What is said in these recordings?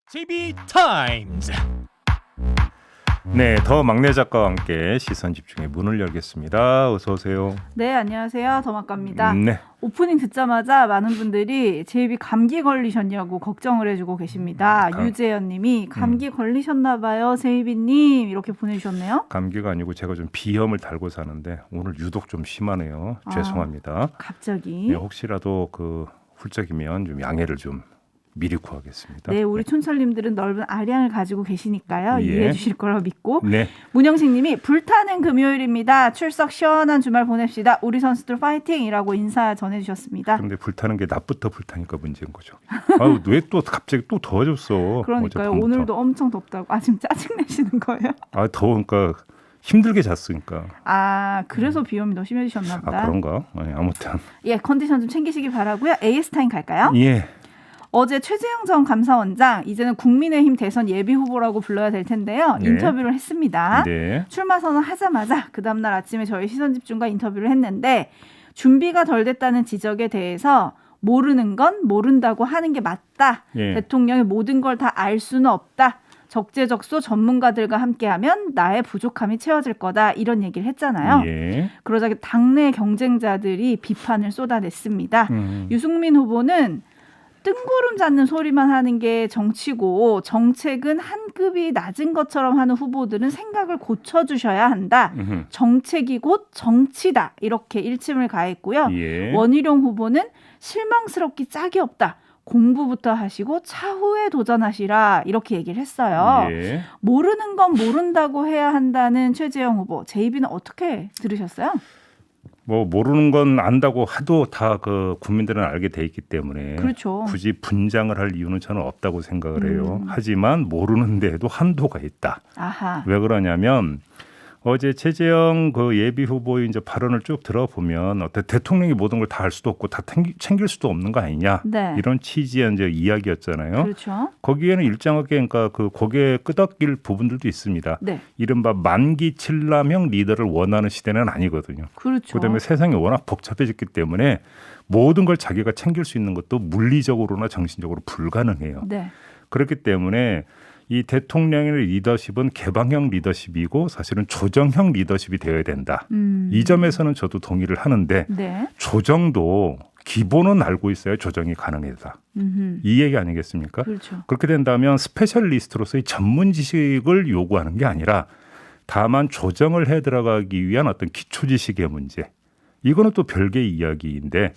JB타임즈. 네, 더 막내 작가와 함께 시선 집중의 문을 열겠습니다. 어서 오세요. 네, 안녕하세요. 더막갑니다. 네. 오프닝 듣자마자 많은 분들이 제이비 감기 걸리셨냐고 걱정을 해주고 계십니다. 유재현 님이 감기 걸리셨나 봐요. 제이비님 이렇게 보내주셨네요. 감기가 아니고 제가 좀 비염을 달고 사는데 오늘 유독 좀 심하네요. 죄송합니다. 갑자기. 네, 혹시라도 훌쩍이면 좀 양해를 좀 미리 구하겠습니다. 네, 우리 촌철님들은 넓은 아량을 가지고 계시니까요. 이해해 주실 거라고 믿고. 네. 문영식 님이 불타는 금요일입니다. 출석 시원한 주말 보냅시다. 우리 선수들 파이팅이라고 인사 전해주셨습니다. 그런데 불타는 게 낮부터 불타니까 문제인 거죠. 왜 또 갑자기 또 더워졌어. 그러니까요. 오늘도 엄청 덥다고. 지금 짜증내시는 거예요? 더우니까 힘들게 잤으니까. 그래서 비염이 더 심해지셨나 보다. 그런가? 아무튼. 예, 컨디션 좀 챙기시기 바라고요. AS 타임 갈까요? 예. 어제 최재형 전 감사원장, 이제는 국민의힘 대선 예비 후보라고 불러야 될 텐데요. 네. 인터뷰를 했습니다. 네. 출마 선언하자마자 그 다음날 아침에 저희 시선집중과 인터뷰를 했는데 준비가 덜 됐다는 지적에 대해서 모르는 건 모른다고 하는 게 맞다. 예. 대통령이 모든 걸 다 알 수는 없다. 적재적소 전문가들과 함께하면 나의 부족함이 채워질 거다. 이런 얘기를 했잖아요. 예. 그러자 당내 경쟁자들이 비판을 쏟아냈습니다. 유승민 후보는 뜬구름 잡는 소리만 하는 게 정치고 정책은 한 급이 낮은 것처럼 하는 후보들은 생각을 고쳐주셔야 한다. 정책이 곧 정치다. 이렇게 일침을 가했고요. 예. 원희룡 후보는 실망스럽기 짝이 없다. 공부부터 하시고 차후에 도전하시라. 이렇게 얘기를 했어요. 예. 모르는 건 모른다고 해야 한다는 최재형 후보. 제이비는 어떻게 들으셨어요? 모르는 건 안다고 하도 다 국민들은 알게 돼 있기 때문에 그렇죠. 굳이 분장을 할 이유는 저는 없다고 생각을 해요. 하지만 모르는 데에도 한도가 있다. 아하. 왜 그러냐면 어제 최재형 예비 후보의 이제 발언을 쭉 들어보면 대통령이 모든 걸 다 할 수도 없고 다 챙길 수도 없는 거 아니냐. 네. 이런 취지의 이제 이야기였잖아요. 그렇죠. 거기에는 일정하게 고개 끄덕일 부분들도 있습니다. 네. 이른바 만기 칠남형 리더를 원하는 시대는 아니거든요. 그렇죠. 그다음에 세상이 워낙 복잡해졌기 때문에 모든 걸 자기가 챙길 수 있는 것도 물리적으로나 정신적으로 불가능해요. 네. 그렇기 때문에 이 대통령의 리더십은 개방형 리더십이고 사실은 조정형 리더십이 되어야 된다. 이 점에서는 저도 동의를 하는데 네. 조정도 기본은 알고 있어야 조정이 가능하다. 이 얘기 아니겠습니까? 그렇죠. 그렇게 된다면 스페셜리스트로서의 전문 지식을 요구하는 게 아니라 다만 조정을 해 들어가기 위한 어떤 기초 지식의 문제. 이거는 또 별개의 이야기인데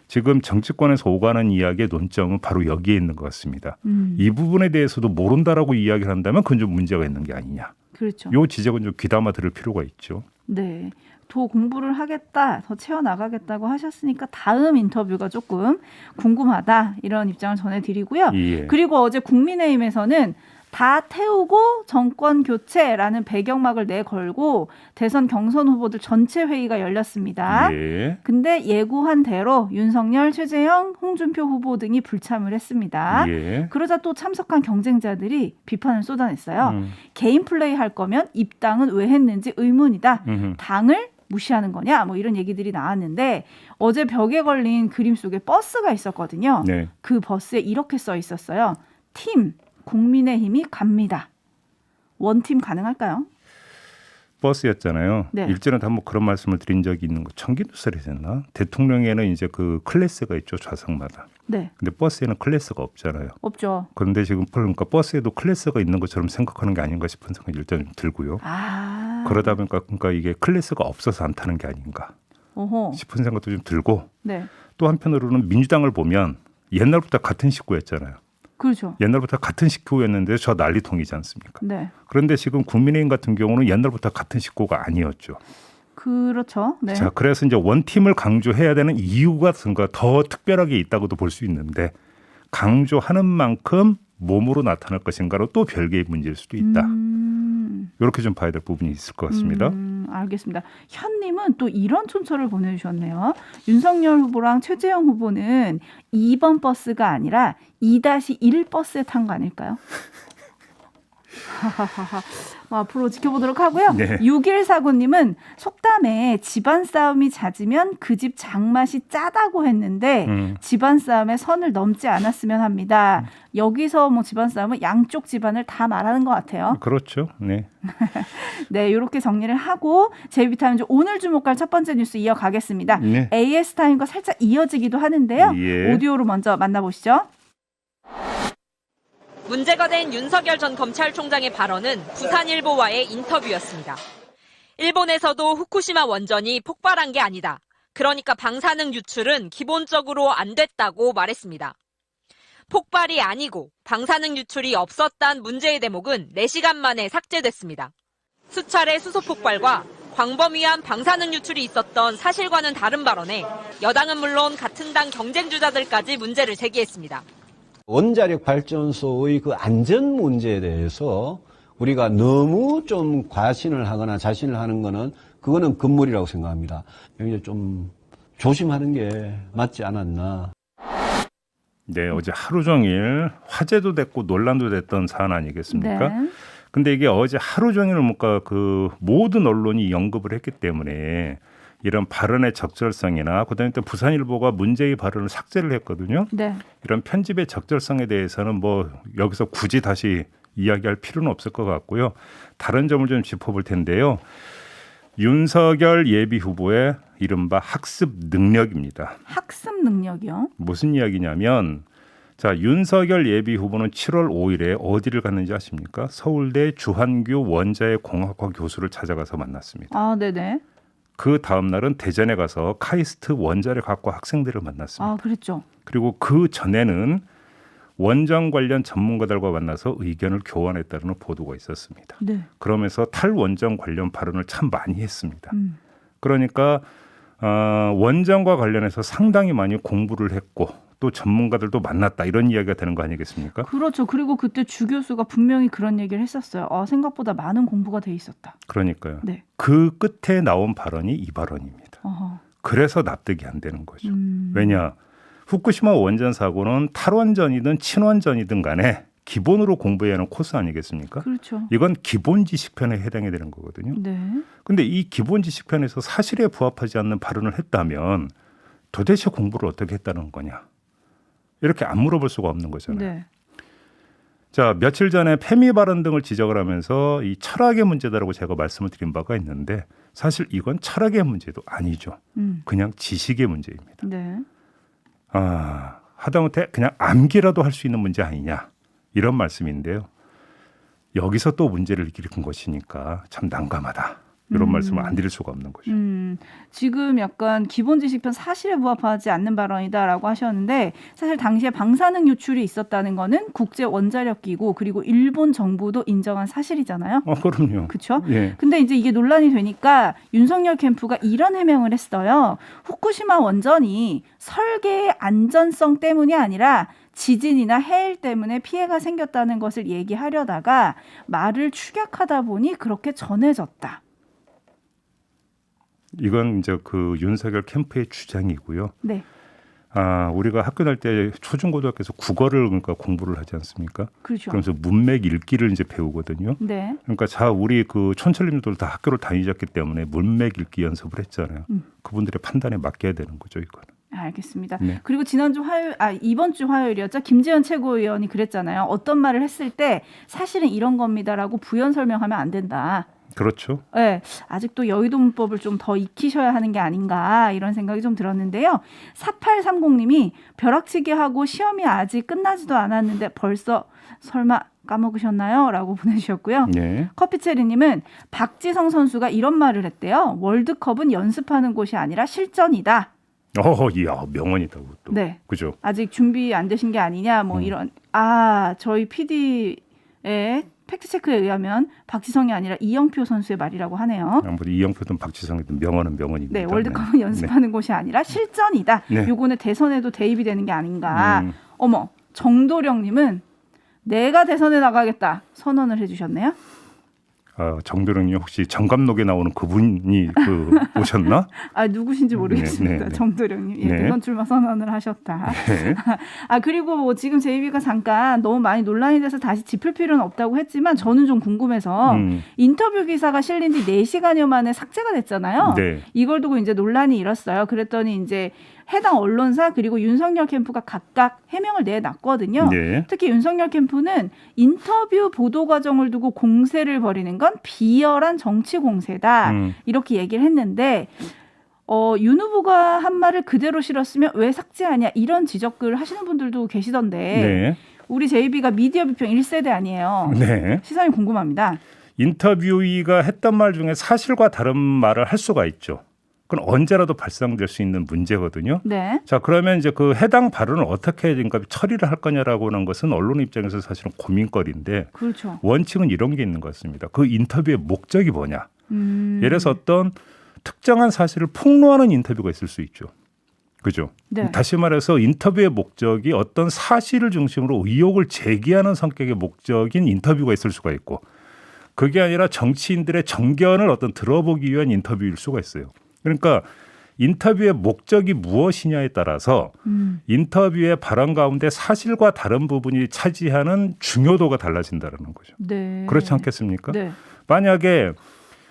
지금 정치권에서 오가는 이야기의 논점은 바로 여기에 있는 것 같습니다. 이 부분에 대해서도 모른다라고 이야기를 한다면 그건 좀 문제가 있는 게 아니냐. 그렇죠. 이 지적은 좀 귀담아 들을 필요가 있죠. 네. 더 공부를 하겠다, 더 채워나가겠다고 하셨으니까 다음 인터뷰가 조금 궁금하다. 이런 입장을 전해드리고요. 예. 그리고 어제 국민의힘에서는 다 태우고 정권 교체라는 배경막을 내걸고 대선 경선 후보들 전체 회의가 열렸습니다. 예. 근데 예고한 대로 윤석열, 최재형, 홍준표 후보 등이 불참을 했습니다. 예. 그러자 또 참석한 경쟁자들이 비판을 쏟아냈어요. 개인 플레이 할 거면 입당은 왜 했는지 의문이다. 당을 무시하는 거냐? 이런 얘기들이 나왔는데 어제 벽에 걸린 그림 속에 버스가 있었거든요. 네. 그 버스에 이렇게 써 있었어요. 팀 국민의힘이 갑니다. 원팀 가능할까요? 버스였잖아요. 네. 일전에도 한번 그런 말씀을 드린 적이 있는 거 청기뉴스에서 했나? 대통령에는 이제 클래스가 있죠, 좌석마다. 네. 근데 버스에는 클래스가 없잖아요. 없죠. 그런데 지금 그러니까 버스에도 클래스가 있는 것처럼 생각하는 게 아닌가 싶은 생각이 일단 좀 들고요. 그러다 보니까 이게 클래스가 없어서 안 타는 게 아닌가 어허. 싶은 생각도 좀 들고 네. 또 한편으로는 민주당을 보면 옛날부터 같은 식구였잖아요. 그렇죠. 옛날부터 같은 식구였는데 저 난리통이지 않습니까? 네. 그런데 지금 국민의힘 같은 경우는 옛날부터 같은 식구가 아니었죠. 그렇죠. 네. 자, 그래서 이제 원팀을 강조해야 되는 이유가 더 특별하게 있다고도 볼 수 있는데 강조하는 만큼 몸으로 나타날 것인가로 또 별개의 문제일 수도 있다. 이렇게 좀 봐야 될 부분이 있을 것 같습니다. 알겠습니다. 현님은 또 이런 촌철을 보내주셨네요. 윤석열 후보랑 최재형 후보는 2번 버스가 아니라 2-1 버스에 탄 거 아닐까요? 앞으로 지켜보도록 하고요. 네. 6149님은 속담에 집안 싸움이 잦으면 그 집 장맛이 짜다고 했는데 집안 싸움에 선을 넘지 않았으면 합니다. 여기서 뭐 집안 싸움은 양쪽 집안을 다 말하는 것 같아요. 그렇죠. 네. 네, 이렇게 정리를 하고 제이비타임즈 오늘 주목할 첫 번째 뉴스 이어가겠습니다. 네. AS 타임과 살짝 이어지기도 하는데요. 예. 오디오로 먼저 만나보시죠. 문제가 된 윤석열 전 검찰총장의 발언은 부산일보와의 인터뷰였습니다. 일본에서도 후쿠시마 원전이 폭발한 게 아니다. 그러니까 방사능 유출은 기본적으로 안 됐다고 말했습니다. 폭발이 아니고 방사능 유출이 없었단 문제의 대목은 4시간 만에 삭제됐습니다. 수차례 수소 폭발과 광범위한 방사능 유출이 있었던 사실과는 다른 발언에 여당은 물론 같은 당 경쟁주자들까지 문제를 제기했습니다. 원자력 발전소의 그 안전 문제에 대해서 우리가 너무 좀 과신을 하거나 자신을 하는 거는 그거는 금물이라고 생각합니다. 여기 좀 조심하는 게 맞지 않았나. 네, 어제 하루 종일 화제도 됐고 논란도 됐던 사안 아니겠습니까? 네. 근데 이게 어제 하루 종일 뭔가 그 모든 언론이 언급을 했기 때문에 이런 발언의 적절성이나 그다음에 또 부산일보가 문제의 발언을 삭제를 했거든요. 네. 이런 편집의 적절성에 대해서는 뭐 여기서 굳이 다시 이야기할 필요는 없을 것 같고요. 다른 점을 좀 짚어볼 텐데요. 윤석열 예비 후보의 이른바 학습 능력입니다. 학습 능력이요? 무슨 이야기냐면 자, 윤석열 예비 후보는 7월 5일에 어디를 갔는지 아십니까? 서울대 주한규 원자의 공학과 교수를 찾아가서 만났습니다. 아, 네네. 그 다음 날은 대전에 가서 카이스트 원자력학과 학생들을 만났습니다. 아, 그랬죠. 그리고 그 전에는 원전 관련 전문가들과 만나서 의견을 교환했다는 보도가 있었습니다. 네. 그러면서 탈원전 관련 발언을 참 많이 했습니다. 그러니까 원전과 관련해서 상당히 많이 공부를 했고 또 전문가들도 만났다 이런 이야기가 되는 거 아니겠습니까? 그렇죠. 그리고 그때 주 교수가 분명히 그런 얘기를 했었어요. 생각보다 많은 공부가 돼 있었다. 그러니까요. 네. 그 끝에 나온 발언이 이 발언입니다. 어허. 그래서 납득이 안 되는 거죠. 왜냐? 후쿠시마 원전 사고는 탈원전이든 친원전이든 간에 기본으로 공부해야 하는 코스 아니겠습니까? 그렇죠. 이건 기본 지식편에 해당이 되는 거거든요. 네. 근데 이 기본 지식편에서 사실에 부합하지 않는 발언을 했다면 도대체 공부를 어떻게 했다는 거냐? 이렇게 안 물어볼 수가 없는 거잖아요. 네. 자, 며칠 전에 페미 발언 등을 지적을 하면서 이 철학의 문제다라고 제가 말씀을 드린 바가 있는데 사실 이건 철학의 문제도 아니죠. 그냥 지식의 문제입니다. 네. 하다못해 그냥 암기라도 할 수 있는 문제 아니냐 이런 말씀인데요. 여기서 또 문제를 일으킨 것이니까 참 난감하다. 이런 말씀을 안 드릴 수가 없는 거죠. 지금 약간 기본 지식편 사실에 부합하지 않는 발언이다라고 하셨는데 사실 당시에 방사능 유출이 있었다는 거는 국제 원자력 기구 그리고 일본 정부도 인정한 사실이잖아요. 그럼요. 그렇죠? 예. 근데 이제 이게 논란이 되니까 윤석열 캠프가 이런 해명을 했어요. 후쿠시마 원전이 설계의 안전성 때문이 아니라 지진이나 해일 때문에 피해가 생겼다는 것을 얘기하려다가 말을 축약하다 보니 그렇게 전해졌다. 이건 이제 그 윤석열 캠프의 주장이고요. 네. 우리가 학교 다닐 때 초중고등학교에서 국어를 그러니까 공부를 하지 않습니까? 그렇죠. 그러면서 문맥 읽기를 이제 배우거든요. 네. 그러니까 우리 그 촌철님들 다 학교를 다니셨기 때문에 문맥 읽기 연습을 했잖아요. 그분들의 판단에 맡겨야 되는 거죠, 이거는. 알겠습니다. 네. 그리고 이번 주 화요일이었죠. 김재현 최고위원이 그랬잖아요. 어떤 말을 했을 때 사실은 이런 겁니다라고 부연 설명하면 안 된다. 그렇죠. 네, 아직도 여의도 문법을 좀 더 익히셔야 하는 게 아닌가 이런 생각이 좀 들었는데요. 4830님이 벼락치기 하고 시험이 아직 끝나지도 않았는데 벌써 설마 까먹으셨나요? 라고 보내주셨고요. 네. 커피체리님은 박지성 선수가 이런 말을 했대요. 월드컵은 연습하는 곳이 아니라 실전이다. 이야 명언이다 그것도. 네. 그죠. 아직 준비 안 되신 게 아니냐 뭐 이런. 저희 PD의 팩트체크에 의하면 박지성이 아니라 이영표 선수의 말이라고 하네요. 아무래도 이영표든 박지성이든 명언은 명언입니다. 네, 월드컵은 연습하는 곳이 아니라 실전이다. 네. 요거는 대선에도 대입이 되는 게 아닌가. 어머, 정도령님은 내가 대선에 나가겠다 선언을 해주셨네요. 정도령님 혹시 정감록에 나오는 그분이 오셨나? 누구신지 모르겠습니다. 네. 정도령님. 네. 대선 출마 선언을 하셨다. 네. 그리고 뭐 지금 제이비가 잠깐 너무 많이 논란이 돼서 다시 짚을 필요는 없다고 했지만 저는 좀 궁금해서 인터뷰 기사가 실린 지 4시간여 만에 삭제가 됐잖아요. 네. 이걸 두고 이제 논란이 일었어요. 그랬더니 이제 해당 언론사 그리고 윤석열 캠프가 각각 해명을 내놨거든요. 네. 특히 윤석열 캠프는 인터뷰 보도 과정을 두고 공세를 벌이는 건 비열한 정치 공세다. 이렇게 얘기를 했는데 윤 후보가 한 말을 그대로 실었으면 왜 삭제하냐 이런 지적을 하시는 분들도 계시던데 네. 우리 제이비가 미디어 비평 1세대 아니에요. 네. 시선이 궁금합니다. 인터뷰이가 했던 말 중에 사실과 다른 말을 할 수가 있죠. 그건 언제라도 발생될 수 있는 문제거든요. 네. 자, 그러면 이제 그 해당 발언을 어떻게 그러니까 처리를 할 거냐라고 하는 것은 언론 입장에서 사실은 고민거리인데 그렇죠. 원칙은 이런 게 있는 것 같습니다. 그 인터뷰의 목적이 뭐냐. 예를 들어서 어떤 특정한 사실을 폭로하는 인터뷰가 있을 수 있죠. 그죠? 네. 다시 말해서 인터뷰의 목적이 어떤 사실을 중심으로 의혹을 제기하는 성격의 목적인 인터뷰가 있을 수가 있고 그게 아니라 정치인들의 정견을 어떤 들어보기 위한 인터뷰일 수가 있어요. 그러니까 인터뷰의 목적이 무엇이냐에 따라서 인터뷰의 발언 가운데 사실과 다른 부분이 차지하는 중요도가 달라진다는 거죠. 네. 그렇지 않겠습니까? 네. 만약에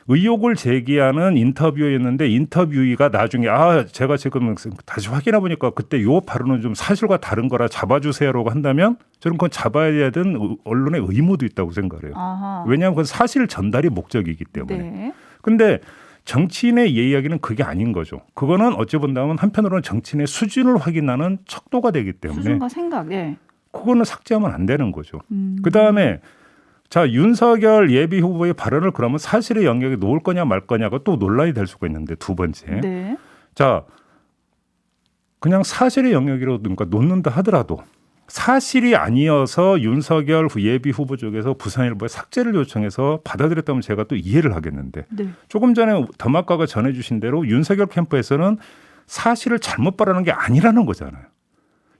의혹을 제기하는 인터뷰였는데 인터뷰이가 나중에 제가 지금 다시 확인해 보니까 그때 요 발언은 좀 사실과 다른 거라 잡아주세요라고 한다면 저는 그건 잡아야 되는 언론의 의무도 있다고 생각을 해요. 아하. 왜냐하면 그건 사실 전달이 목적이기 때문에. 네. 근데 정치인의 이야기는 그게 아닌 거죠. 그거는 어찌 본다면 한편으로는 정치인의 수준을 확인하는 척도가 되기 때문에 수준과 생각. 예. 그거는 삭제하면 안 되는 거죠. 그다음에 자, 윤석열 예비 후보의 발언을 그러면 사실의 영역에 놓을 거냐 말 거냐가 또 논란이 될 수가 있는데 두 번째. 네. 자, 그냥 사실의 영역으로 그러니까 놓는다 하더라도 사실이 아니어서 윤석열 예비 후보 쪽에서 부산일보에 삭제를 요청해서 받아들였다면 제가 또 이해를 하겠는데 네. 조금 전에 더마카가 전해주신 대로 윤석열 캠프에서는 사실을 잘못 말하는 게 아니라는 거잖아요.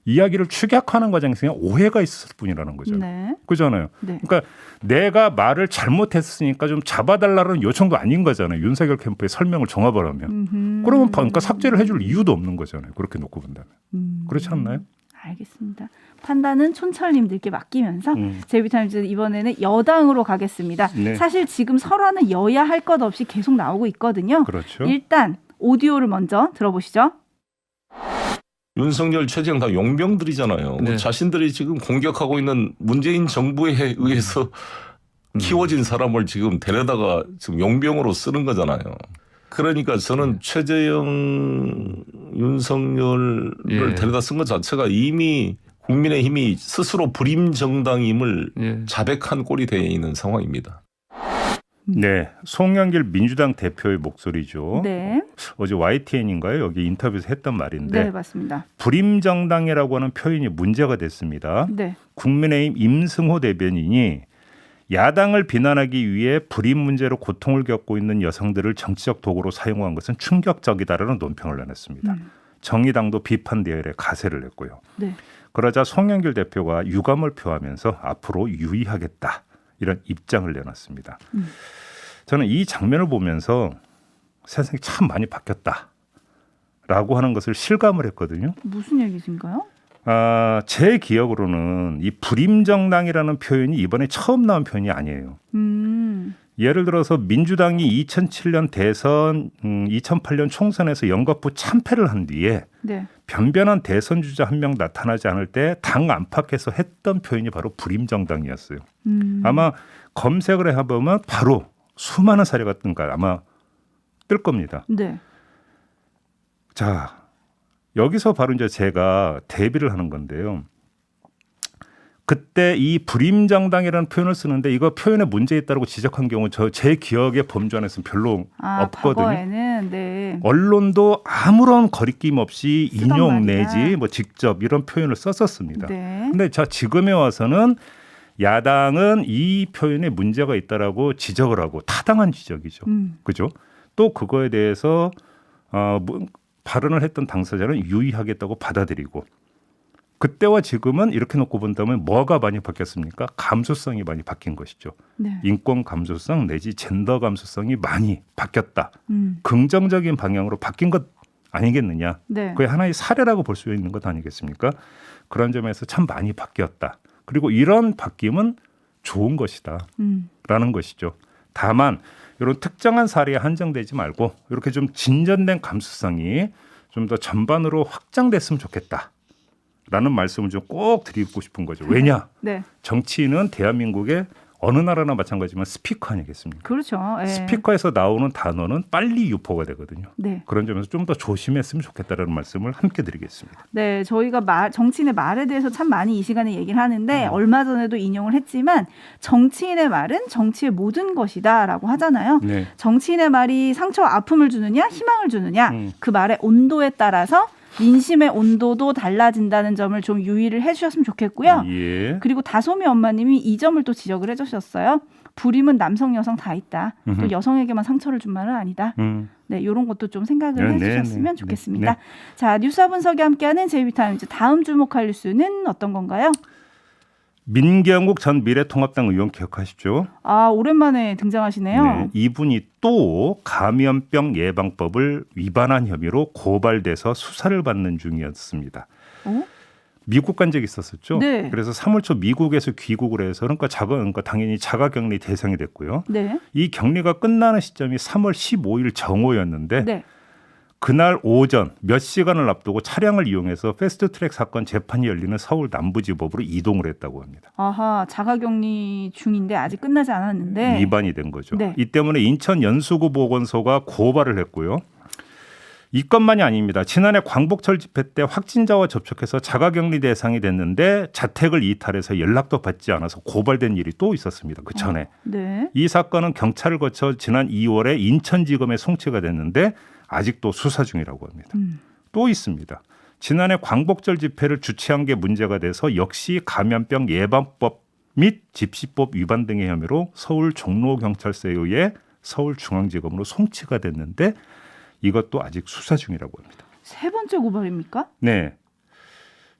이야기를 축약하는 과정에서 그냥 오해가 있었을 뿐이라는 거잖아요. 네. 그잖아요. 네. 그러니까 내가 말을 잘못했으니까 좀 잡아달라는 요청도 아닌 거잖아요. 윤석열 캠프의 설명을 종합을 하면. 그러면 그러니까 삭제를 해줄 이유도 없는 거잖아요. 그렇게 놓고 본다면. 그렇지 않나요? 알겠습니다. 판단은 촌철님들께 맡기면서 제이비타임즈 이번에는 여당으로 가겠습니다. 네. 사실 지금 설화는 여야 할 것 없이 계속 나오고 있거든요. 그렇죠. 일단 오디오를 먼저 들어보시죠. 윤석열, 최재형 다 용병들이잖아요. 네. 자신들이 지금 공격하고 있는 문재인 정부에 의해서 키워진 사람을 지금 데려다가 지금 용병으로 쓰는 거잖아요. 그러니까 저는 최재형, 윤석열을 예. 데려다 쓴 것 자체가 이미 국민의힘이 스스로 불임 정당임을 예. 자백한 꼴이 되어 있는 상황입니다. 네, 송영길 민주당 대표의 목소리죠. 네. 어제 YTN인가요? 여기 인터뷰에서 했던 말인데 네, 맞습니다. 불임정당이라고 하는 표현이 문제가 됐습니다. 네. 국민의힘 임승호 대변인이 야당을 비난하기 위해 불임 문제로 고통을 겪고 있는 여성들을 정치적 도구로 사용한 것은 충격적이다라는 논평을 내놨습니다. 정의당도 비판 대열에 가세를 냈고요. 네. 그러자 송영길 대표가 유감을 표하면서 앞으로 유의하겠다 이런 입장을 내놨습니다. 저는 이 장면을 보면서 세상이 참 많이 바뀌었다라고 하는 것을 실감을 했거든요. 무슨 얘기신가요? 제 기억으로는 이 불임정당이라는 표현이 이번에 처음 나온 표현이 아니에요. 예를 들어서 민주당이 2007년 대선, 2008년 총선에서 연거푸 참패를 한 뒤에 네. 변변한 대선 주자 한 명 나타나지 않을 때 당 안팎에서 했던 표현이 바로 불임정당이었어요. 아마 검색을 해보면 바로 수많은 사례가 뜬가 아마 뜰 겁니다. 네. 자, 여기서 바로 이제 제가 대비를 하는 건데요. 그때 이 불임정당이라는 표현을 쓰는데 이거 표현에 문제 있다고 지적한 경우 제 기억의 범주 안에서는 별로 없거든요. 과거에는 네. 언론도 아무런 거리낌 없이 쓰던 인용 말이다. 내지 뭐 직접 이런 표현을 썼었습니다. 네. 근데 자 지금에 와서는 야당은 이 표현에 문제가 있다라고 지적을 하고 타당한 지적이죠. 그죠? 또 그거에 대해서 발언을 했던 당사자는 유의하겠다고 받아들이고 그때와 지금은 이렇게 놓고 본다면 뭐가 많이 바뀌었습니까? 감수성이 많이 바뀐 것이죠. 네. 인권 감수성 내지 젠더 감수성이 많이 바뀌었다. 긍정적인 방향으로 바뀐 것 아니겠느냐. 네. 그게 하나의 사례라고 볼 수 있는 것 아니겠습니까? 그런 점에서 참 많이 바뀌었다. 그리고 이런 바뀜은 좋은 것이다. 라는 것이죠. 다만 이런 특정한 사례에 한정되지 말고 이렇게 좀 진전된 감수성이 좀 더 전반으로 확장됐으면 좋겠다. 라는 말씀을 좀 꼭 드리고 싶은 거죠. 왜냐? 네. 정치인은 대한민국의 어느 나라나 마찬가지지만 스피커 아니겠습니까? 그렇죠. 예. 스피커에서 나오는 단어는 빨리 유포가 되거든요. 네. 그런 점에서 좀 더 조심했으면 좋겠다는 말씀을 함께 드리겠습니다. 네, 저희가 정치인의 말에 대해서 참 많이 이 시간에 얘기를 하는데 얼마 전에도 인용을 했지만 정치인의 말은 정치의 모든 것이다라고 하잖아요. 네. 정치인의 말이 상처와 아픔을 주느냐 희망을 주느냐 그 말의 온도에 따라서 민심의 온도도 달라진다는 점을 좀 유의를 해주셨으면 좋겠고요. 예. 그리고 다솜이 엄마님이 이 점을 또 지적을 해주셨어요. 불임은 남성 여성 다 있다. 또 여성에게만 상처를 준 말은 아니다. 네, 이런 것도 좀 생각을 해주셨으면 좋겠습니다. 자, 뉴스와 분석이 함께하는 제이비타임즈 다음 주목할 뉴스는 어떤 건가요? 민경욱 전 미래통합당 의원 기억하시죠? 아, 오랜만에 등장하시네요. 네, 이분이 또 감염병 예방법을 위반한 혐의로 고발돼서 수사를 받는 중이었습니다. 어? 미국 간 적이 있었었죠. 네. 그래서 3월 초 미국에서 귀국을 해서 그러니까 당연히 자가격리 대상이 됐고요. 네. 이 격리가 끝나는 시점이 3월 15일 정오였는데 네. 그날 오전 몇 시간을 앞두고 차량을 이용해서 패스트트랙 사건 재판이 열리는 서울 남부지법으로 이동을 했다고 합니다. 아하, 자가격리 중인데 아직 끝나지 않았는데 위반이 된 거죠. 네. 이 때문에 인천 연수구 보건소가 고발을 했고요. 이것만이 아닙니다. 지난해 광복절 집회 때 확진자와 접촉해서 자가격리 대상이 됐는데 자택을 이탈해서 연락도 받지 않아서 고발된 일이 또 있었습니다. 그 전에. 네. 이 사건은 경찰을 거쳐 지난 2월에 인천지검에 송치가 됐는데 아직도 수사 중이라고 합니다. 또 있습니다. 지난해 광복절 집회를 주최한 게 문제가 돼서 역시 감염병 예방법 및 집시법 위반 등의 혐의로 서울 종로경찰서에 의해 서울중앙지검으로 송치가 됐는데 이것도 아직 수사 중이라고 합니다. 세 번째 고발입니까? 네.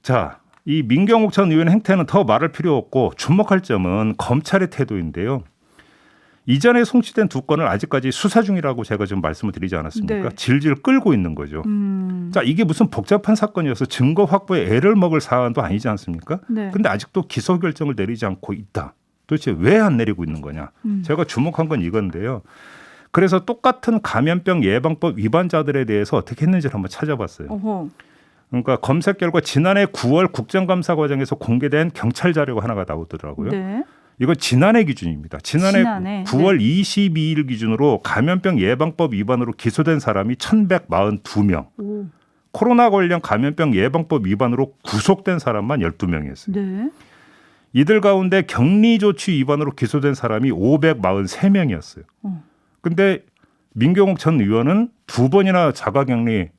자, 이 민경욱 전 의원 행태는 더 말할 필요 없고 주목할 점은 검찰의 태도인데요. 이전에 송치된 두 건을 아직까지 수사 중이라고 제가 좀 말씀을 드리지 않았습니까? 네. 질질 끌고 있는 거죠. 자, 이게 무슨 복잡한 사건이어서 증거 확보에 애를 먹을 사안도 아니지 않습니까? 네. 그런데 아직도 기소 결정을 내리지 않고 있다. 도대체 왜 안 내리고 있는 거냐? 제가 주목한 건 이건데요. 그래서 똑같은 감염병 예방법 위반자들에 대해서 어떻게 했는지를 한번 찾아봤어요. 어허. 그러니까 검색 결과 지난해 9월 국정감사 과정에서 공개된 경찰 자료가 하나가 나오더라고요. 네. 이건 지난해 기준입니다. 지난해 9월 네. 22일 기준으로 감염병 예방법 위반으로 기소된 사람이 1,142명. 오. 코로나 관련 감염병 예방법 위반으로 구속된 사람만 12명이었어요. 네. 이들 가운데 격리 조치 위반으로 기소된 사람이 543명이었어요. 근데 민경욱 전 의원은 두 번이나 자가격리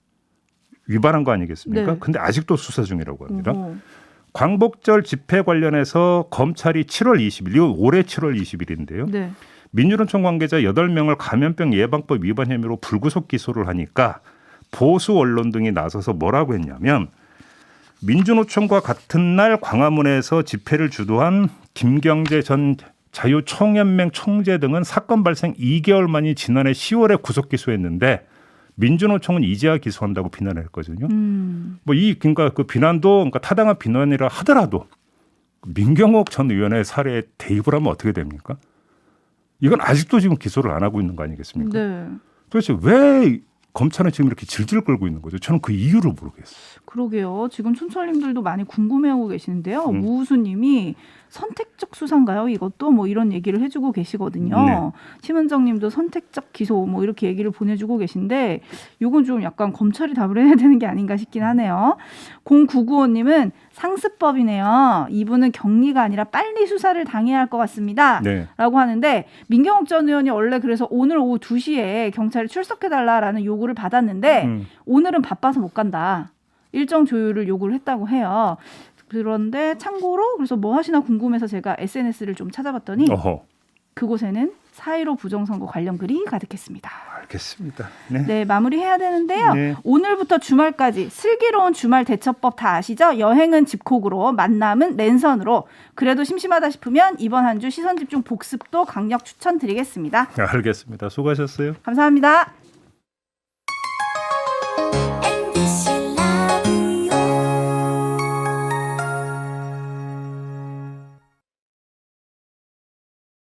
위반한 거 아니겠습니까? 네. 근데 아직도 수사 중이라고 합니다. 어허. 광복절 집회 관련해서 검찰이 7월 20일, 올해 7월 20일인데요. 네. 민주노총 관계자 8명을 감염병 예방법 위반 혐의로 불구속 기소를 하니까 보수 언론 등이 나서서 뭐라고 했냐면 민주노총과 같은 날 광화문에서 집회를 주도한 김경재 전 자유총연맹 총재 등은 사건 발생 2개월 만인 지난해 10월에 구속 기소했는데 민주노총은 이제야 기소한다고 비난했거든요. 그러니까 그 비난도 그러니까 타당한 비난이라 하더라도 민경욱 전 의원의 사례에 대입을 하면 어떻게 됩니까? 이건 아직도 지금 기소를 안 하고 있는 거 아니겠습니까? 네. 도대체 왜 검찰은 지금 이렇게 질질 끌고 있는 거죠? 저는 그 이유를 모르겠어요. 그러게요. 지금 촌철님들도 많이 궁금해하고 계시는데요. 우우수님이 선택적 수사인가요? 이것도 뭐 이런 얘기를 해주고 계시거든요. 네. 심은정님도 선택적 기소 뭐 이렇게 얘기를 보내주고 계신데 이건 좀 약간 검찰이 답을 해야 되는 게 아닌가 싶긴 하네요. 0995님은 상습법이네요. 이분은 격리가 아니라 빨리 수사를 당해야 할 것 같습니다. 네. 라고 하는데 민경욱 전 의원이 원래 그래서 오늘 오후 2시에 경찰에 출석해달라라는 요구를 받았는데 오늘은 바빠서 못 간다. 일정 조율을 요구를 했다고 해요. 그런데 참고로 그래서 뭐 하시나 궁금해서 제가 SNS를 좀 찾아봤더니 어허. 그곳에는 4.15 부정선거 관련 글이 가득했습니다. 알겠습니다. 네. 네, 마무리해야 되는데요. 네. 오늘부터 주말까지 슬기로운 주말 대처법 다 아시죠? 여행은 집콕으로, 만남은 랜선으로. 그래도 심심하다 싶으면 이번 한 주 시선집중 복습도 강력 추천드리겠습니다. 알겠습니다. 수고하셨어요. 감사합니다.